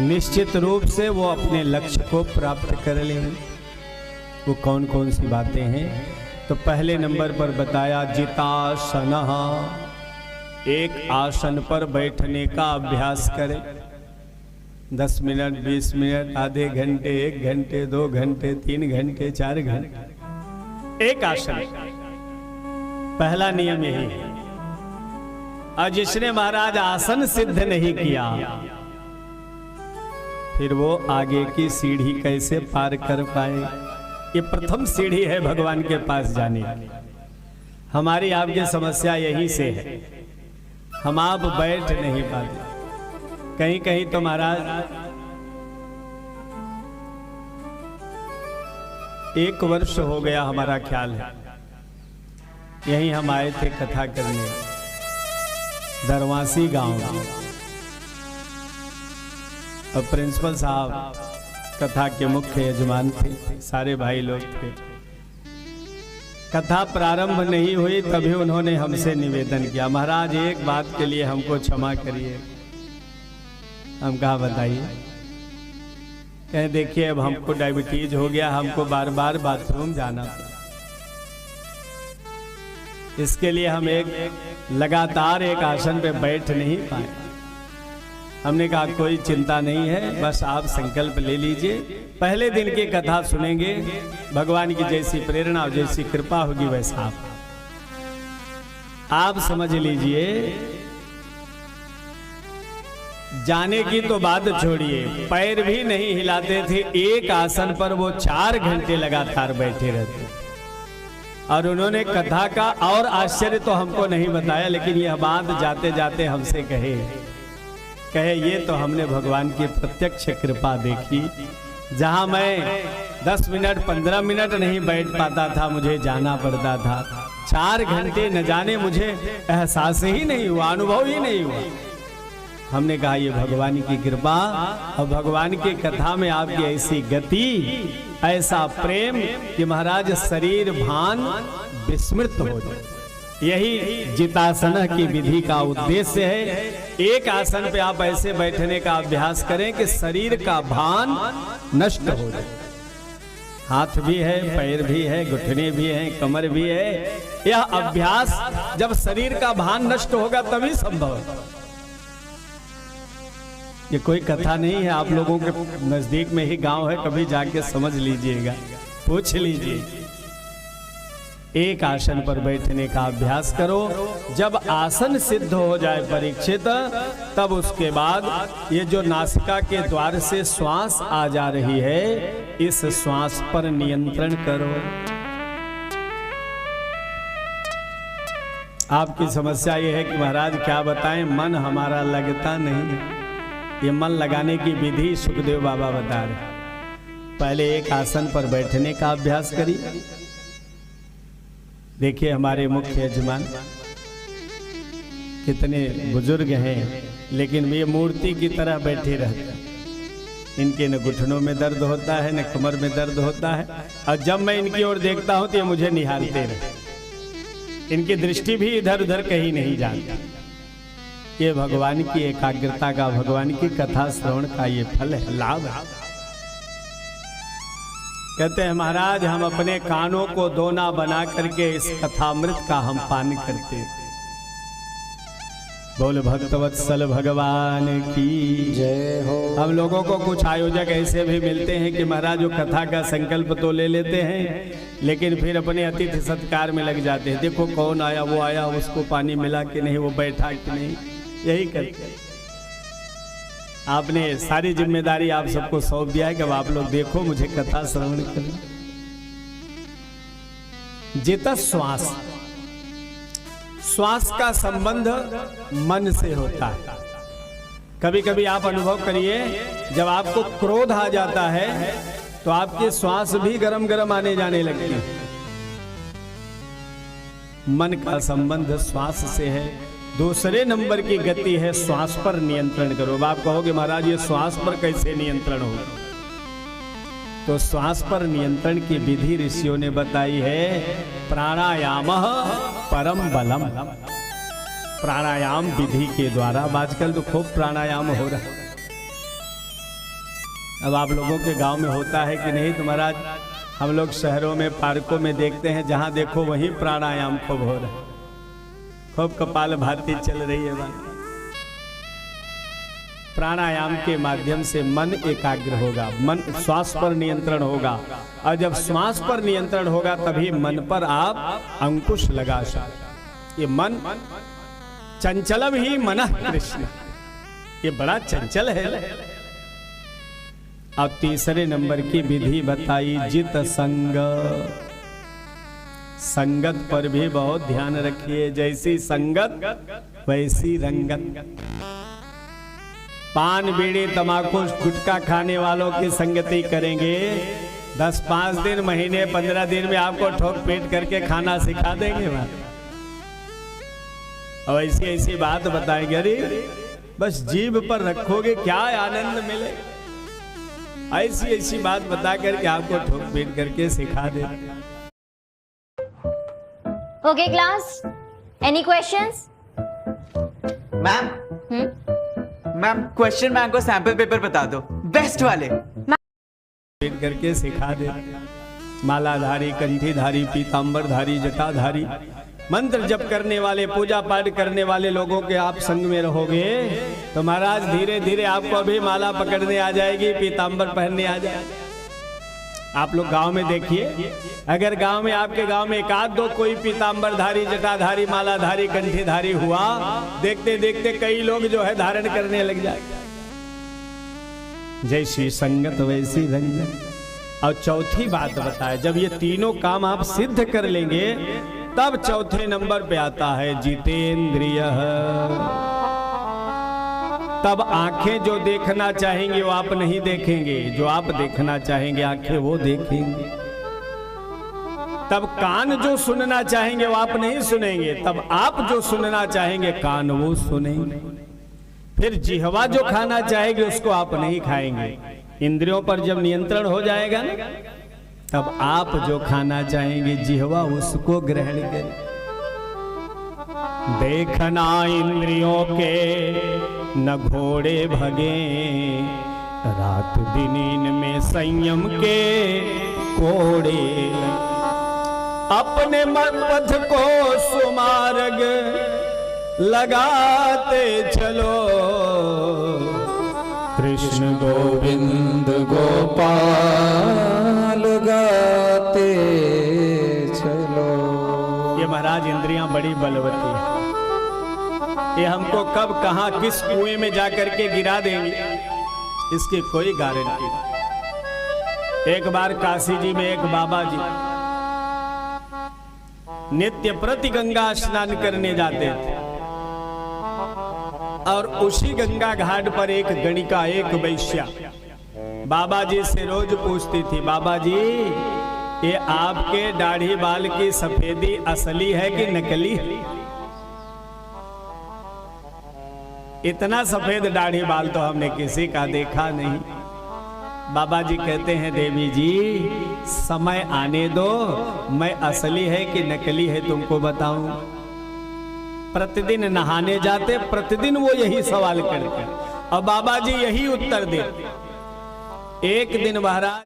निश्चित रूप से वो अपने लक्ष्य को प्राप्त कर लेंगे। वो कौन कौन सी बातें हैं? तो पहले नंबर पर बताया जितासन, एक आसन पर बैठने का अभ्यास करें। 10 मिनट, 20 मिनट, आधे घंटे, 1 घंटे, 2 घंटे, 3 घंटे, 4 घंटे, एक आसन। पहला नियम यही है। और जिसने महाराज आसन सिद्ध नहीं किया, फिर वो आगे की सीढ़ी कैसे पार कर पाए? ये प्रथम सीढ़ी है भगवान के पास जाने की। हमारी आपकी समस्या यही से है, हम आप बैठ नहीं पाते। कहीं कहीं तो महाराज 1 वर्ष हो गया हमारा ख्याल है, यहीं हम आए थे कथा करने, दरवासी गांव। और प्रिंसिपल साहब कथा के मुख्य यजमान थे, सारे भाई लोग थे। कथा प्रारंभ नहीं हुई तभी उन्होंने हमसे निवेदन किया, महाराज एक बात के लिए हमको क्षमा करिए। हम कहा बताइए? कहे देखिए अब हमको डायबिटीज हो गया, हमको बार बार बाथरूम जाना पड़ा, इसके लिए हम एक लगातार एक आसन पे बैठ नहीं पाए। हमने कहा कोई चिंता नहीं है, बस आप संकल्प ले लीजिए, पहले दिन की कथा सुनेंगे, भगवान की जैसी प्रेरणा और जैसी कृपा होगी वैसा आप समझ लीजिए। जाने की तो बात छोड़िए, पैर भी नहीं हिलाते थे, एक आसन पर वो 4 घंटे लगातार बैठे रहते। और उन्होंने कथा का और आश्चर्य तो हमको नहीं बताया, लेकिन यह बात जाते जाते हमसे कहे ये तो हमने भगवान की प्रत्यक्ष कृपा देखी। जहां मैं 10 मिनट 15 मिनट नहीं बैठ पाता था, मुझे जाना पड़ता था 4 घंटे, न जाने मुझे एहसास ही नहीं हुआ, अनुभव ही नहीं हुआ। हमने कहा ये भगवान की कृपा, और भगवान की कथा में आपकी ऐसी गति, ऐसा प्रेम कि महाराज शरीर भान विस्मृत हो जाए। यही जितासन की विधि का उद्देश्य है। एक आसन पे आप ऐसे बैठने का अभ्यास करें कि शरीर का भान नष्ट हो जाए। हाथ भी है, पैर भी है, घुटने भी हैं, कमर भी है। यह अभ्यास जब शरीर का भान नष्ट होगा तभी संभव है। ये कोई कथा नहीं है, आप लोगों के नजदीक में ही गांव है, कभी जाके समझ लीजिएगा, पूछ लीजिए। एक आसन पर बैठने का अभ्यास करो। जब आसन सिद्ध हो जाए परीक्षित, तब उसके बाद ये जो नासिका के द्वार से श्वास आ जा रही है, इस श्वास पर नियंत्रण करो। आपकी समस्या ये है कि महाराज क्या बताएं, मन हमारा लगता नहीं। ये मन लगाने की विधि सुखदेव बाबा बता रहे। पहले एक आसन पर बैठने का अभ्यास करिए। देखिए हमारे मुख्य यजमान कितने बुजुर्ग हैं, लेकिन वे मूर्ति की तरह बैठे रहते हैं। इनके न घुटनों में दर्द होता है, न कमर में दर्द होता है। और जब मैं इनकी ओर देखता हूं तो ये मुझे निहारते रहते। इनकी दृष्टि भी इधर उधर कहीं नहीं जाती। ये भगवान की एकाग्रता का, भगवान की कथा श्रवण का ये फल है, लाभ है। कहते हैं महाराज हम अपने कानों को दोना बना करके इस कथामृत का हम पान करते। बोल भक्तवत्सल भगवान की जय हो। हम लोगों को कुछ आयोजक ऐसे भी मिलते हैं कि महाराज वो कथा का संकल्प तो ले लेते हैं, लेकिन फिर अपने अतिथि सत्कार में लग जाते हैं। देखो कौन आया, वो आया, उसको पानी मिला कि नहीं, वो बैठा कि नहीं, यही करते हैं। आपने सारी जिम्मेदारी आप सबको सौंप दिया है कि अब आप लोग देखो, मुझे कथा श्रवण करना। जिता श्वास, श्वास का संबंध मन से होता है। कभी कभी आप अनुभव करिए, जब आपको क्रोध आ जाता है तो आपके श्वास भी गरम गरम आने जाने लगती है। मन का संबंध श्वास से है। दूसरे नंबर की गति है श्वास पर नियंत्रण करो। अब आप कहोगे महाराज ये श्वास पर कैसे नियंत्रण हो? तो श्वास पर नियंत्रण की विधि ऋषियों ने बताई है, प्राणायाम परम बलम। प्राणायाम विधि के द्वारा, आजकल तो खूब प्राणायाम हो रहा है। अब आप लोगों के गांव में होता है कि नहीं? तो महाराज हम लोग शहरों में पार्कों में देखते हैं, जहां देखो वहीं प्राणायाम खूब हो रहा है, खूब कपाल भाती चल रही है बात। प्राणायाम के माध्यम से मन एकाग्र होगा, मन श्वास पर नियंत्रण होगा, और जब श्वास पर नियंत्रण होगा तभी मन पर आप अंकुश लगा सकते। ये मन चंचलम ही मनः कृष्ण, ये बड़ा चंचल है। अब तीसरे नंबर की विधि बताई, जित संग। संगत पर भी बहुत ध्यान रखिए, जैसी संगत वैसी रंगत। पान बीड़ी तमाकू गुटखा खाने वालों की संगति करेंगे, 10-5 दिन, महीने, 15 दिन में आपको ठोक पीट करके खाना सिखा देंगे। और ऐसी ऐसी बात बताएंगे, अरे बस जीभ पर रखोगे क्या आनंद मिलेगा। ऐसी ऐसी बात बता करके आपको ठोक पीट करके सिखा दे। Okay class, any questions? Ma'am ma'am question bank को सैंपल पेपर बता दो, बेस्ट वाले। पीट करके सिखा दे। मालाधारी, कंठीधारी, पीतांबरधारी, जटाधारी, मंत्र जप करने वाले, पूजा पाठ करने वाले लोगों के आप संग में रहोगे तो महाराज धीरे धीरे आपको अभी माला पकड़ने आ जाएगी, पीतांबर पहनने आ जाएगी। आप लोग गांव में देखिए, अगर गांव में आपके गांव में एक आध दो कोई पीतांबरधारी, जटाधारी, मालाधारी, कंठीधारी हुआ, देखते देखते कई लोग जो है धारण करने लग जाएंगे। जैसी संगत वैसी रंगत। और चौथी बात बताए, जब ये तीनों काम आप सिद्ध कर लेंगे तब चौथे नंबर पे आता है जितेंद्रिय। तब आंखें जो देखना चाहेंगे वो आप नहीं देखेंगे, जो आप देखना चाहेंगे आंखें वो देखेंगे। तब कान जो सुनना चाहेंगे वो आप नहीं सुनेंगे, तब आप जो सुनना चाहेंगे कान वो सुनेंगे। फिर जिह्वा जो खाना चाहेगी उसको आप नहीं खाएंगे। इंद्रियों पर जब नियंत्रण हो जाएगा ना, तब आप जो खाना चाहेंगे जिह्वा उसको ग्रहण करें। देखना इंद्रियों के न घोड़े भगे, रात दिन इनमें संयम के कोड़े। अपने मन पथ को सुमार्ग लगाते चलो, कृष्ण गोविंद गोपाल गाते चलो। ये महाराज इंद्रियां बड़ी बलवती है, ये हमको कब कहां किस कुएं में जाकर के गिरा देंगे इसकी कोई गारंटी नहीं। एक बार काशी जी में एक बाबा जी नित्य प्रति गंगा स्नान करने जाते थे, और उसी गंगा घाट पर एक गणिका, एक वैश्या बाबा जी से रोज पूछती थी, बाबा जी ये आपके दाढ़ी बाल की सफेदी असली है कि नकली है? इतना सफेद दाढ़ी बाल तो हमने किसी का देखा नहीं। बाबा जी कहते हैं, देवी जी समय आने दो, मैं असली है कि नकली है तुमको बताऊं। प्रतिदिन नहाने जाते, प्रतिदिन वो यही सवाल करते, और बाबा जी यही उत्तर देते। एक दिन महाराज